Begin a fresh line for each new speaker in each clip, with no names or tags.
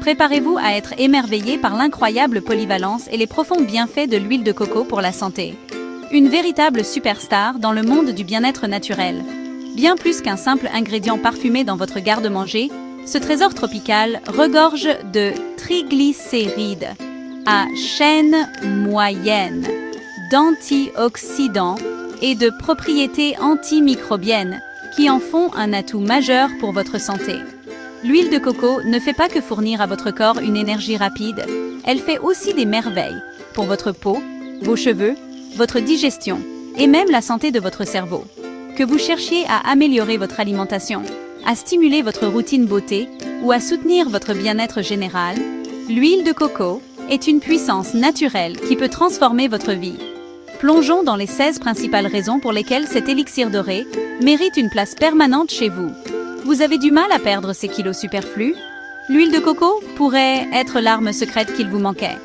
Préparez-vous à être émerveillé par l'incroyable polyvalence et les profonds bienfaits de l'huile de coco pour la santé. Une véritable superstar dans le monde du bien-être naturel. Bien plus qu'un simple ingrédient parfumé dans votre garde-manger, ce trésor tropical regorge de triglycérides à chaîne moyenne, d'antioxydants et de propriétés antimicrobiennes qui en font un atout majeur pour votre santé. L'huile de coco ne fait pas que fournir à votre corps une énergie rapide, elle fait aussi des merveilles pour votre peau, vos cheveux, votre digestion et même la santé de votre cerveau. Que vous cherchiez à améliorer votre alimentation, à stimuler votre routine beauté ou à soutenir votre bien-être général, l'huile de coco est une puissance naturelle qui peut transformer votre vie. Plongeons dans les 16 principales raisons pour lesquelles cet élixir doré mérite une place permanente chez vous. Vous avez du mal à perdre ces kilos superflus? L'huile de coco pourrait être l'arme secrète qu'il vous manquait.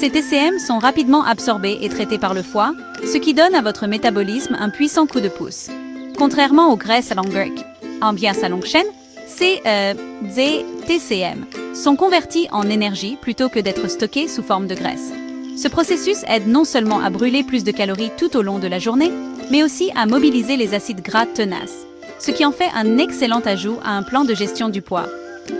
Ces TCM sont rapidement absorbés et traités par le foie, ce qui donne à votre métabolisme un puissant coup de pouce. Contrairement aux graisses à longue chaîne, ces TCM sont convertis en énergie plutôt que d'être stockés sous forme de graisse. Ce processus aide non seulement à brûler plus de calories tout au long de la journée, mais aussi à mobiliser les acides gras tenaces, ce qui en fait un excellent ajout à un plan de gestion du poids.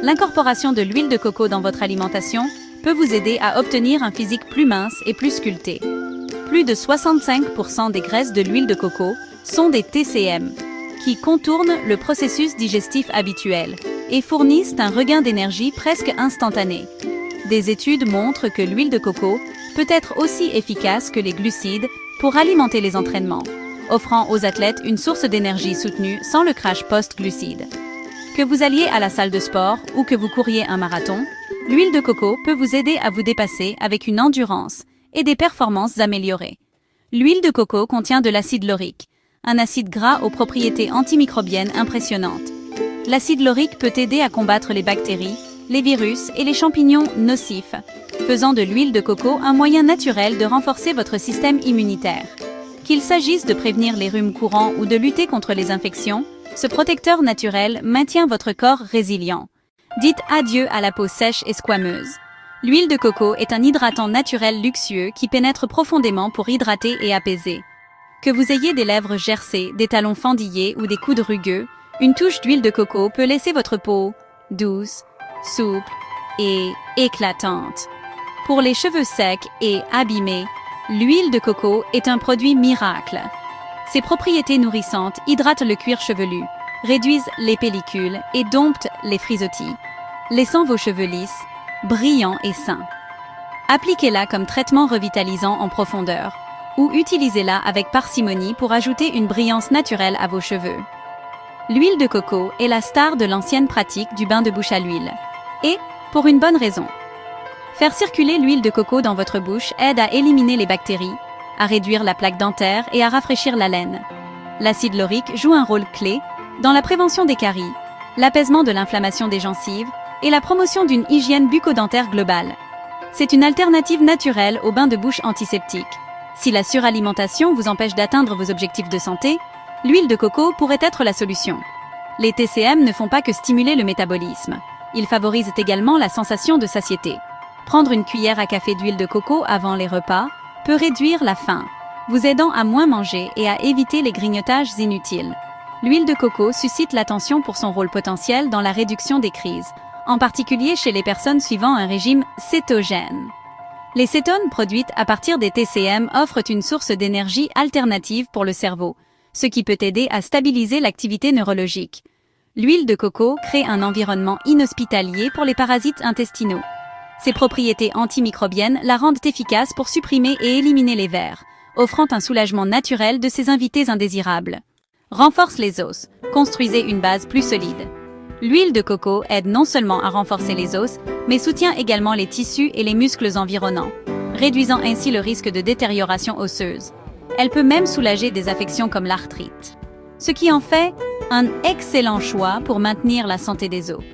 L'incorporation de l'huile de coco dans votre alimentation peut vous aider à obtenir un physique plus mince et plus sculpté. Plus de 65% des graisses de l'huile de coco sont des TCM, qui contournent le processus digestif habituel et fournissent un regain d'énergie presque instantané. Des études montrent que l'huile de coco peut être aussi efficace que les glucides pour alimenter les entraînements, offrant aux athlètes une source d'énergie soutenue sans le crash post-glucides. Que vous alliez à la salle de sport ou que vous couriez un marathon, l'huile de coco peut vous aider à vous dépasser avec une endurance et des performances améliorées. L'huile de coco contient de l'acide laurique, un acide gras aux propriétés antimicrobiennes impressionnantes. L'acide laurique peut aider à combattre les bactéries, les virus et les champignons nocifs, faisant de l'huile de coco un moyen naturel de renforcer votre système immunitaire. Qu'il s'agisse de prévenir les rhumes courants ou de lutter contre les infections, ce protecteur naturel maintient votre corps résilient. Dites adieu à la peau sèche et squameuse. L'huile de coco est un hydratant naturel luxueux qui pénètre profondément pour hydrater et apaiser. Que vous ayez des lèvres gercées, des talons fendillés ou des coudes rugueux, une touche d'huile de coco peut laisser votre peau douce, souple et éclatante. Pour les cheveux secs et abîmés, l'huile de coco est un produit miracle. Ses propriétés nourrissantes hydratent le cuir chevelu, réduisent les pellicules et domptent les frisottis, laissant vos cheveux lisses, brillants et sains. Appliquez-la comme traitement revitalisant en profondeur, ou utilisez-la avec parcimonie pour ajouter une brillance naturelle à vos cheveux. L'huile de coco est la star de l'ancienne pratique du bain de bouche à l'huile. Et, pour une bonne raison. Faire circuler l'huile de coco dans votre bouche aide à éliminer les bactéries, à réduire la plaque dentaire et à rafraîchir la laine. L'acide laurique joue un rôle clé dans la prévention des caries, l'apaisement de l'inflammation des gencives et la promotion d'une hygiène bucco-dentaire globale. C'est une alternative naturelle au bain de bouche antiseptique. Si la suralimentation vous empêche d'atteindre vos objectifs de santé, l'huile de coco pourrait être la solution. Les TCM ne font pas que stimuler le métabolisme. Ils favorisent également la sensation de satiété. Prendre une cuillère à café d'huile de coco avant les repas peut réduire la faim, vous aidant à moins manger et à éviter les grignotages inutiles. L'huile de coco suscite l'attention pour son rôle potentiel dans la réduction des crises, en particulier chez les personnes suivant un régime cétogène. Les cétones produites à partir des TCM offrent une source d'énergie alternative pour le cerveau, ce qui peut aider à stabiliser l'activité neurologique. L'huile de coco crée un environnement inhospitalier pour les parasites intestinaux. Ses propriétés antimicrobiennes la rendent efficace pour supprimer et éliminer les vers, offrant un soulagement naturel de ces invités indésirables. Renforce les os, construisez une base plus solide. L'huile de coco aide non seulement à renforcer les os, mais soutient également les tissus et les muscles environnants, réduisant ainsi le risque de détérioration osseuse. Elle peut même soulager des affections comme l'arthrite, ce qui en fait un excellent choix pour maintenir la santé des os.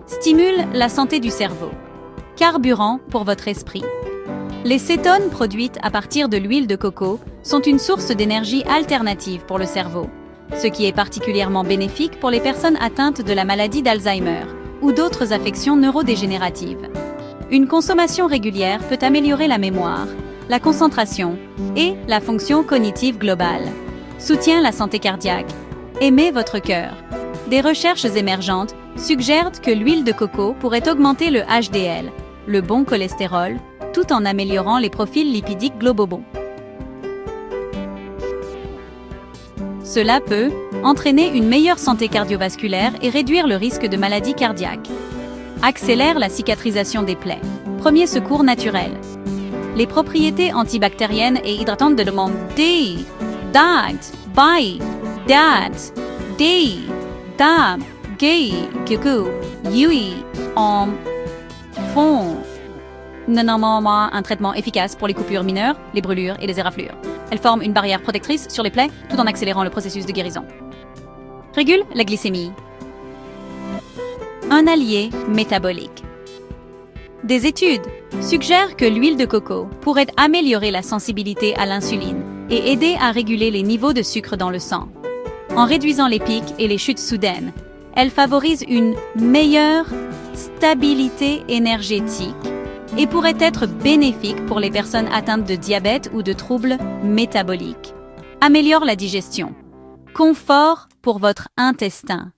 Stimule la santé du cerveau. Carburant pour votre esprit. Les cétones produites à partir de l'huile de coco sont une source d'énergie alternative pour le cerveau, ce qui est particulièrement bénéfique pour les personnes atteintes de la maladie d'Alzheimer, ou d'autres affections neurodégénératives. Une consommation régulière peut améliorer la mémoire, la concentration et la fonction cognitive globale. Soutient la santé cardiaque. Aimez votre cœur. Des recherches émergentes suggèrent que l'huile de coco pourrait augmenter le HDL, le bon cholestérol, tout en améliorant les profils lipidiques globaux bons. Cela peut entraîner une meilleure santé cardiovasculaire et réduire le risque de maladies cardiaques. Accélère la cicatrisation des plaies. Premier secours naturel. Les propriétés antibactériennes et hydratantes de l'amande font normalement un traitement efficace pour les coupures mineures, les brûlures et les éraflures. Elles forment une barrière protectrice sur les plaies tout en accélérant le processus de guérison. Régule la glycémie. Un allié métabolique. Des études suggèrent que l'huile de coco pourrait améliorer la sensibilité à l'insuline et aider à réguler les niveaux de sucre dans le sang. En réduisant les pics et les chutes soudaines, elle favorise une meilleure stabilité énergétique et pourrait être bénéfique pour les personnes atteintes de diabète ou de troubles métaboliques. Améliore la digestion. Confort pour votre intestin.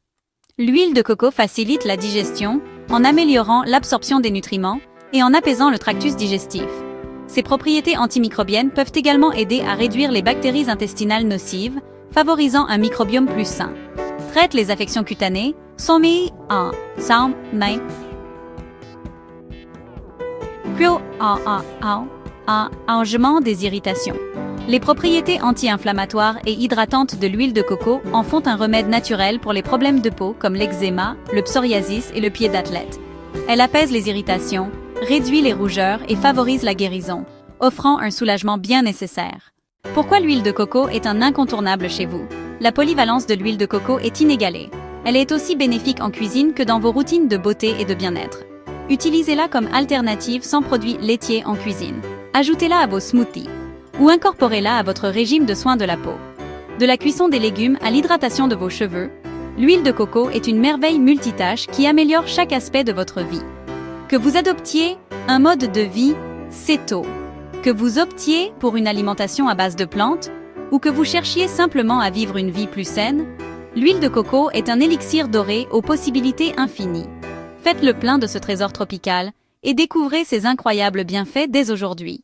L'huile de coco facilite la digestion en améliorant l'absorption des nutriments et en apaisant le tractus digestif. Ses propriétés antimicrobiennes peuvent également aider à réduire les bactéries intestinales nocives, favorisant un microbiome plus sain. Traite les affections cutanées, allègement des irritations. Les propriétés anti-inflammatoires et hydratantes de l'huile de coco en font un remède naturel pour les problèmes de peau comme l'eczéma, le psoriasis et le pied d'athlète. Elle apaise les irritations, réduit les rougeurs et favorise la guérison, offrant un soulagement bien nécessaire. Pourquoi l'huile de coco est un incontournable chez vous? La polyvalence de l'huile de coco est inégalée. Elle est aussi bénéfique en cuisine que dans vos routines de beauté et de bien-être. Utilisez-la comme alternative sans produits laitiers en cuisine. Ajoutez-la à vos smoothies ou incorporez-la à votre régime de soins de la peau. De la cuisson des légumes à l'hydratation de vos cheveux, l'huile de coco est une merveille multitâche qui améliore chaque aspect de votre vie. Que vous adoptiez un mode de vie céto, que vous optiez pour une alimentation à base de plantes ou que vous cherchiez simplement à vivre une vie plus saine, l'huile de coco est un élixir doré aux possibilités infinies. Faites le plein de ce trésor tropical et découvrez ses incroyables bienfaits dès aujourd'hui.